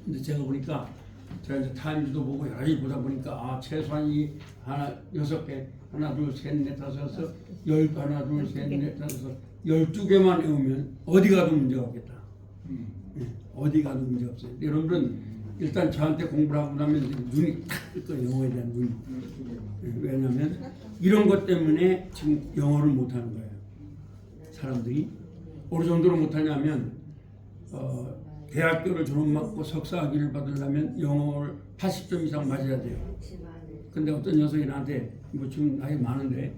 근데 제가 보니까 제가 이제 타임즈도 보고 여러 가지 보다 보니까 최소한 이 하나 6개, 하나 둘 셋 넷 다섯 여섯 10, 하나 둘 셋 넷 다섯 12개만 외우면 어디 가도 문제가 없겠다. 어디 가도 문제 없어요. 여러분들은 일단 저한테 공부를 하고 나면 눈이 탁 뜰 거예요. 영어에 대한 눈이. 왜냐하면 이런 것 때문에 지금 영어를 못하는 거예요. 사람들이 어느 정도로 못하냐면 대학교를 졸업받고 석사학위를 받으려면 영어를 80점 이상 맞아야 돼요. 근데 어떤 녀석이 나한테 뭐 지금 나이 많은데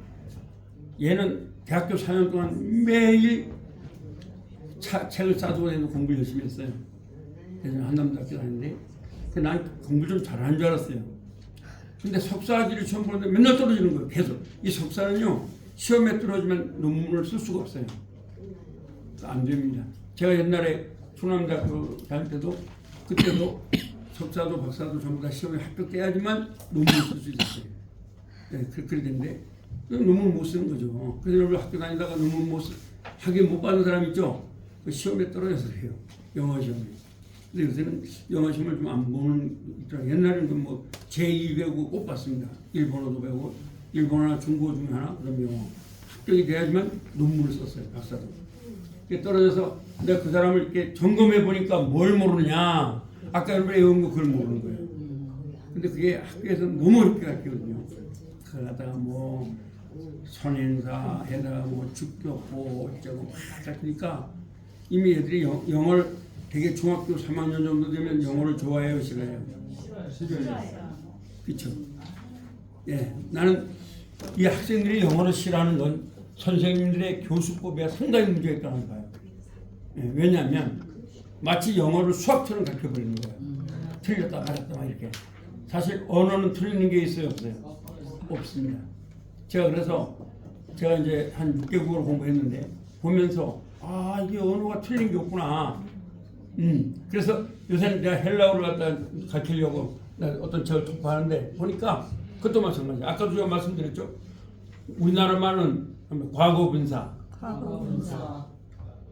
얘는 대학교 4년 동안 매일 책을 싸두고 해도 공부를 열심히 했어요. 예전에 한남대학교 다녔는데 난 공부 좀 잘하는 줄 알았어요. 근데 석사학위를 처음 보는데 맨날 떨어지는 거예요. 계속. 이 석사는요 시험에 떨어지면 논문을 쓸 수가 없어요. 안 됩니다. 제가 옛날에 충남대학교 다닐 때도 그때도 석사도 박사도 전부 다 시험에 합격돼야지만 논문을 쓸 수 있었어요. 네, 그렇게 됐는데 논문을 못 쓰는 거죠. 그래서 여러분 학교 다니다가 논문 학위 못 받은 사람 있죠? 그 시험에 떨어져서 해요. 영어 시험에. 근데 요새는 영어 시험을 좀 안 보는 있더라고요. 옛날에는 뭐 제2 배우고 꼭 봤습니다. 일본어도 배우고 일본어나 중국어 중에 하나 그다음에 영어. 합격이 돼야지만 논문을 썼어요. 박사도. 떨어져서 내가 그 사람을 이렇게 점검해 보니까 뭘 모르냐. 아까 여러분이 외운 거 그걸 모르는 거예요. 근데 그게 학교에서 너무 어렵게 가르치거든요. 그러다가 뭐 선행사 해다가 뭐 축교고 어쩌고 막 가르치니까 이미 애들이 영어를 되게 중학교 3학년 정도 되면 영어를 좋아해요, 싫어해요? 그렇죠. 예, 나는 이 학생들이 영어를 싫어하는 건 선생님들의 교수법에 상당히 문제가 있다고 봐요. 예, 왜냐하면 마치 영어를 수학처럼 가르쳐버리는 거예요. 틀렸다 맞았다 막 이렇게. 사실 언어는 틀리는 게 있어요, 없어요? 없습니다. 제가 그래서 제가 이제 한 6개국어를 공부했는데 보면서 아 이게 언어가 틀린 게 없구나. 그래서 요새는 내가 헬라어를 갖다 가르치려고 어떤 책을 투표하는데 보니까 그것도 마찬가지예요. 아까도 제가 말씀드렸죠. 우리나라 말은 과거 분사,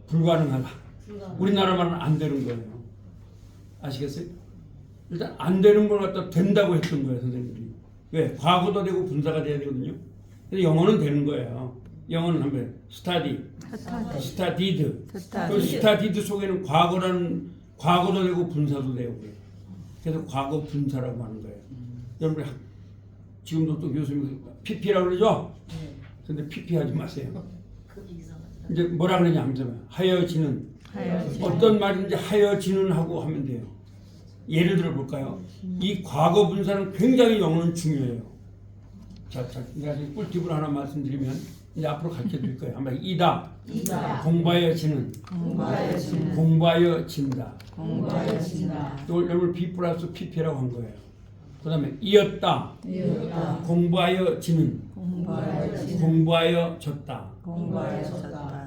불가능하다. 우리나라 말은 안 되는 거예요. 아시겠어요? 일단 안 되는 걸 갖다 된다고 했던 거예요, 선생님들이. 왜? 과거도 되고 분사가 돼야 되거든요. 근데 영어는 되는 거예요. 영어는 한번 스타디드. 그 스타디드 속에는 과거도 되고 분사도 되고 그래요. 그래서 과거 분사라고 하는 거예요. 여러분 지금도 또 교수님 PP라고 그러죠? 근데 PP 하지 마세요. 이제 뭐라 그러냐 하면 하여지는 어떤 말인지 하여지는 하고 하면 돼요. 예를 들어 볼까요? 이 과거 분사는 굉장히 영어는 중요해요. 자, 내가 지금 꿀팁을 하나 말씀드리면 이제 앞으로 가르쳐 드릴 거예요. 한번 이다. 공부하여지는. 공부하여진다. 또 여러분 B 플러스 PP라고 한 거예요. 그 다음에 이었다. 공부하여지는. 공부하여졌다.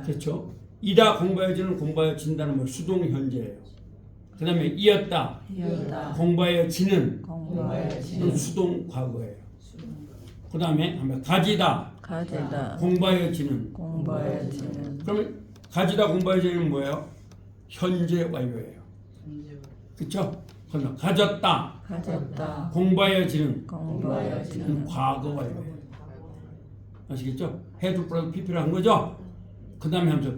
그렇죠? 이다 공부하여지는 공부하여진다는 뭐 수동 현재예요. 그 다음에 이었다. 공부하여지는 수동 과거예요. 그 다음에 한번 가지다. 공부하여지는. 그러면 가지다 공부하여지는 뭐예요? 현재 완료예요. 그렇죠? 그러면 가졌다. 공부하여지는 과거 완료예요. 아시겠죠? 해도 플러스 PP를 한 거죠? 그 다음에 하면서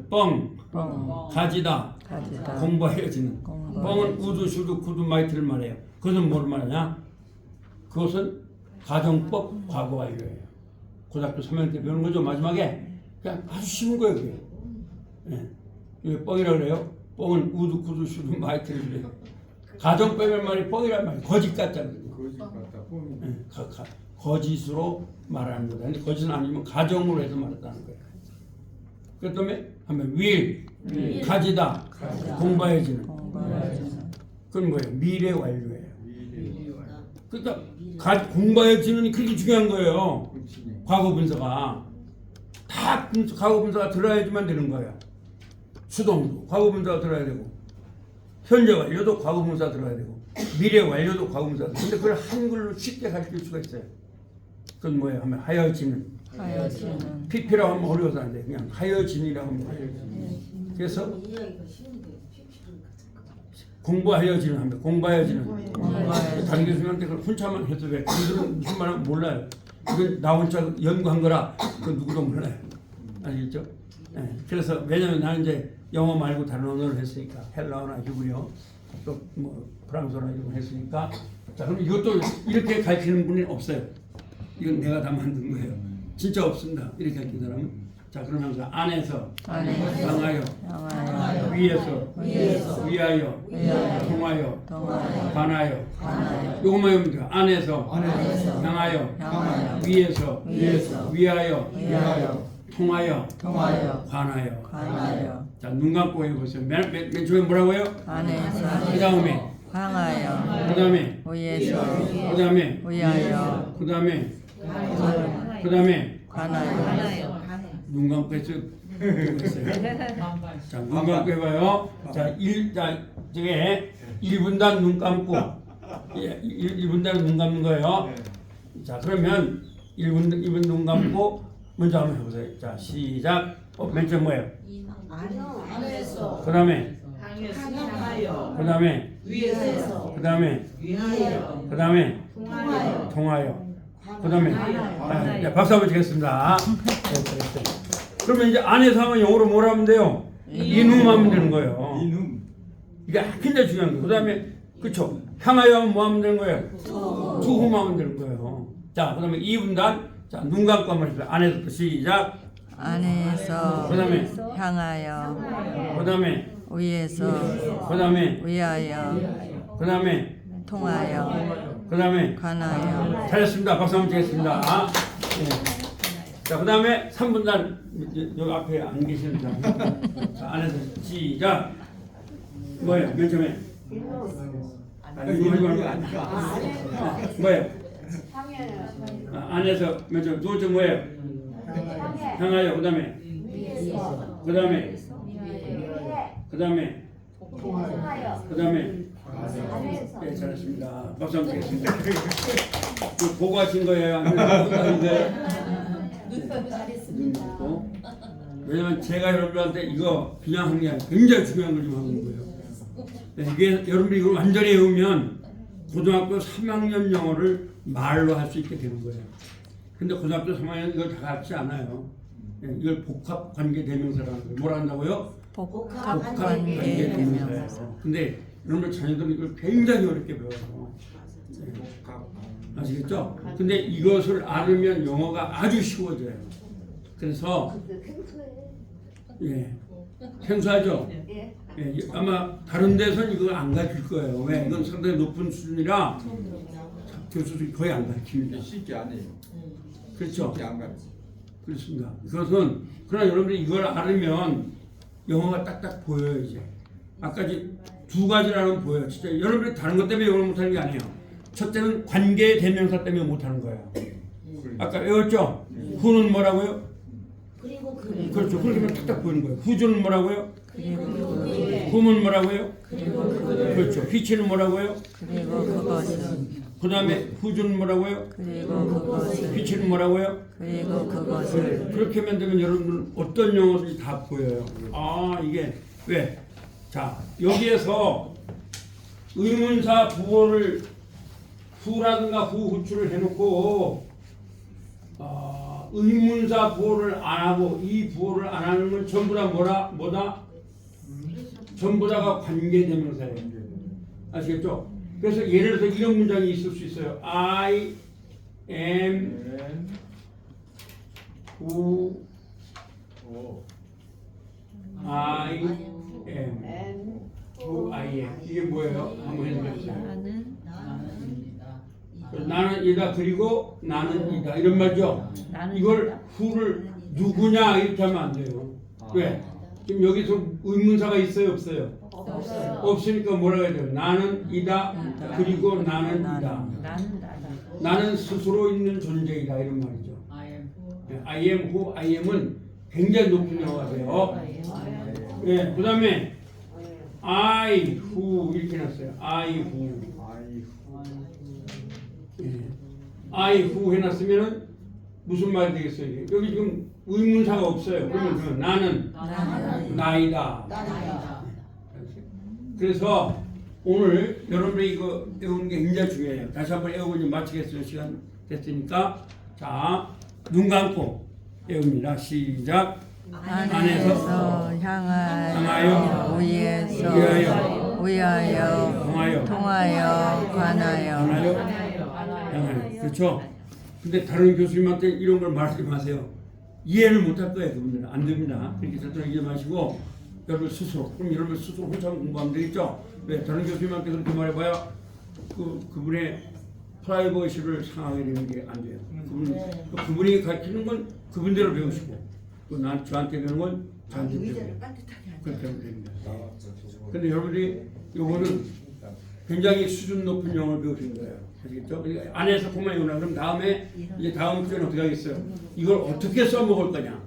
가지다. 공부하여지는. 뻥은 우드, 슈드, 구드, 마이트를 말해요. 그것은 뭘 말하냐? 그것은 가정법 과거 완료예요. 고등학교 3학년 때 배우는 거죠. 마지막에 그냥 아주 쉬운 거예요. 그게. 예. 뻥이라고 그래요. 뻥은 우드, 구드, 슈드, 마이트를 그래요. 가정법의 말이 뻥이란 말이에요. 거짓 같잖아요. 예. 거짓으로 말하는 거다. 근데 거짓은 아니면 가정으로 해서 말했다는 거예요. 그 다음에 하면 가지다. 공부해지는. 그건 뭐예요? 미래 완료예요. 그러니까 공부해지는 그렇게 중요한 거예요. 과거 분사가 다 과거 분사가 들어야지만 되는 거예요. 수동도 과거 분사가 들어야 되고 현재 완료도 과거 분사가 들어야 되고 미래 완료도 과거 분사가 들어야 되고 근데 그걸 한글로 쉽게 가르칠 수가 있어요. 그건 뭐예요? 하면 하여지는. PP라고 하면 어려워서 안 돼. 그냥 하여진이라고 하면 하여진. 그래서 공부하여지는 합니다. 공부하여지는. 다른 교수님한테 그걸 혼자만 해도 돼. 그들은 무슨 말인지 몰라요. 이건 나 혼자 연구한 거라 그건 누구도 몰라요. 아시겠죠? 네. 그래서 왜냐면 나는 이제 영어 말고 다른 언어를 했으니까 헬라어나 히브리어 또 뭐 프랑스어나 이런 거 했으니까 자 그럼 이것도 이렇게 가르치는 분이 없어요. 이건 내가 다 만든 거예요. 진짜 없습니다. 이렇게 가르치는 사람은. 자 그러면서 안에서 향하여 위에서 위하여 통하여 관하여 요것만 하면 돼요. 안에서 향하여 위에서 위하여 통하여 관하여. 자 눈 감고 해보세요. 맨 처음에 뭐라고요? 그 다음에 향하여 그 다음에 위에서 그 다음에 위하여 그 다음에 관하여 눈 감고 했어요. 자, 눈 감고 해봐요. 자, 저게 1분단 눈 감고 1분단은 눈 감는 거예요. 자, 그러면 1분 눈 감고 먼저 한번 해보세요. 자, 시작. 맨 처음 뭐예요? 안에서 그 다음에 향하여 그 다음에 위에서 그 다음에 위하여 그 다음에 통하여 그 다음에 박수 한번 치겠습니다. 그러면 이제 안에서 하면 영어로 뭐라 하면 돼요? 이눔 하면 되는 거예요. 이게 굉장히 중요한 거예요. 그 다음에 그쵸? 향하여 하면 뭐 하면 되는 거예요? 투홈하면 되는 거예요. 자, 그다음에 2분단. 자, 눈 감고 한번 해주세요. 안에서부터 시작. 안에서 그다음에 향하여 그다음에 위에서 그다음에 위하여 그다음에 통하여 그다음에 관하여 잘했습니다. 박수 한번 치겠습니다. 네. 자, 그다음에 3분단 여기 앞에 안 계시는 분. 자, 안에서 시작. 뭐예요? 맨 처음에 이거 하는 거 아니야? 뭐예요? 안에서 맨 처음 두 번째 뭐예요? 향하여. 그다음에 네, 잘했습니다. 박수 한번 치겠습니다. 이거 보고 하신 거예요? 아니면 눈 감고. 왜냐면 제가 여러분들한테 이거 그냥 하는 게 아니라 굉장히 중요한 걸 좀 하는 거예요. 네, 이게 여러분들이 이걸 완전히 외우면 고등학교 3학년 영어를 말로 할 수 있게 되는 거예요. 근데 고등학교 3학년 이걸 다 같지 않아요. 네, 이걸 복합 관계 대명사라는 거예요. 뭐라 한다고요? 복합 관계 관계 대명사예요. 대명사. 근데 여러분들 자녀들은 이걸 굉장히 어렵게 배워요. 네, 아시겠죠? 근데 이것을 알으면 영어가 아주 쉬워져요. 그래서 예, 생소하죠? 예, 아마 다른 데서는 이걸 안 가르칠 거예요. 왜? 이건 상당히 높은 수준이라 교수들이 거의 안 가르칩니다. 쉽게 안 해요. 그렇죠? 쉽게 안 가르쳐. 그렇습니다. 그것은 그러나 여러분들이 이걸 알으면 영어가 딱딱 보여요. 이제 아까 두 가지라는 보여요. 진짜 여러분들이 다른 것 때문에 영어를 못하는 게 아니에요. 첫째는 관계 대명사 때문에 못하는 거예요. 아까 외웠죠? 후는 뭐라고요? 그렇죠. 그렇게 하면 딱딱 보이는 거예요. 후주는 뭐라고요? 후는 뭐라고요? 그렇죠. 휘치는 뭐라고요? 그리고 그것은 그 다음에 후주는 뭐라고요? 그리고 그것은 휘치는 뭐라고요? 그리고 그것을 그렇게 만들면 여러분들은 어떤 영어든지 다 보여요. 아, 이게 왜? 자, 여기에서 의문사 부호를 후라든가 후후추를 해놓고 의문사 부호를 안 하고 이 부호를 안 하는 건 전부 다 뭐다? 전부 다가 관계대명사예요. 아시겠죠? 그래서 예를 들어서 이런 문장이 있을 수 있어요. I am who I am. who I am. 이게 뭐예요? 한번 해보세요. 나는 이다 그리고 나는 이다 이런 말이죠. 이걸 who를 누구냐 이렇게 하면 안 돼요. 왜? 지금 여기서 의문사가 있어요, 없어요? 없으니까 뭐라고 해야 돼요? 나는 이다 그리고 나는 이다. 나는 스스로 있는 존재이다 이런 말이죠. I am who I am은 굉장히 높은 영어가 돼요. 예, 그 다음에 I who 이렇게 해놨어요. I who. 예. I who 해놨으면은 무슨 말이 되겠어요? 이게? 여기 지금 의문사가 없어요. 그러면 나는 나이다. 그래서 오늘 여러분들이 이거 외우는 게 굉장히 중요해요. 다시 한번 외우고 이제 마치겠어요. 시간 됐으니까. 자, 눈 감고 외웁니다. 시작. 안에서 향하여 위에서 위하여 통하여 관하여 향하여. 그렇죠? 근데 다른 교수님한테 이런 걸 말하지 마세요. 이해를 못할 거예요. 그분들은 안 됩니다. 그렇게 절대 얘기 마시고 여러분 스스로, 그럼 여러분 스스로 혼자 공부하면 되겠죠? 왜? 다른 교수님한테 그렇게 말해봐야 그분의 프라이버시를 상하게 되는 게 안 돼요. 그분이 가르치는 건 그분대로 배우시고 저한테 배우는 건 저한테 배우고 그렇게 하면 됩니다. 근데 여러분들이 요거는 굉장히 수준 높은 영어를 배우신 거예요. 아시겠죠? 그러니까 안에서 그만 외우나 그럼 다음에 이제 다음 주에는 어떻게 하겠어요? 이걸 어떻게 써먹을 거냐?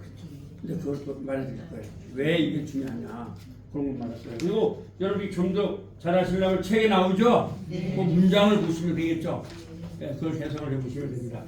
근데 그걸 말해드릴 거예요. 왜 이게 중요하냐? 그런 걸 말했어요. 그리고 여러분이 좀 더 잘하시려면 책에 나오죠? 그 문장을 보시면 되겠죠? 네, 그걸 해석을 해보시면 됩니다.